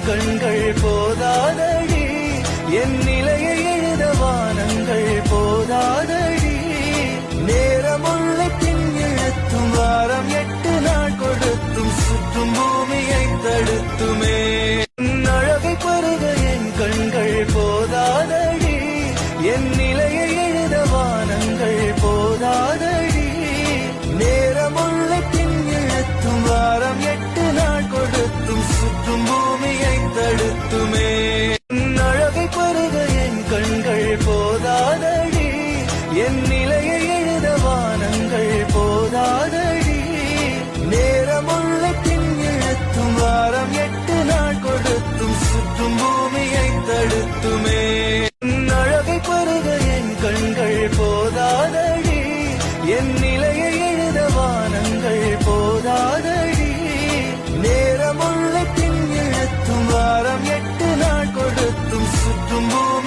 கண்கள் போதாதடி, என் நிலையை எழுத வானங்கள் போதாதடி. நேரமுள்ள பின் இழுத்தும் வாரம் 8 நாள் கொடுத்தும் சுற்றும் பூமியை தடுத்துமே. அழகை பருக என் கண்கள் போதாதடி, என் நிலையை எழுத வானங்கள் போதாதடி. நேரமுள்ள பின் இழுத்தும் வாரம் 8 நாள் கொடுத்தும் சுற்றும் பூமியை தடுத்துமே. அழகை பருக என் கண்கள் போதாதடி, என் நிலையை எழுத வானங்கள் போதாதடி. நேரமுள்ள பின் இழுத்தும் வாரம் 8 நாள் கொடுத்தும் சுற்றும் பூமியை தடுத்துமே. அழகை பருக என் கண்கள் போதாதடி, என் நிலையை எழுத வானங்கள் போதாதடி. நேரமுள்ள பின் இழுத்தும் வாரம் 8 நாள் கொடுத்தும் சுற்றும் பூமி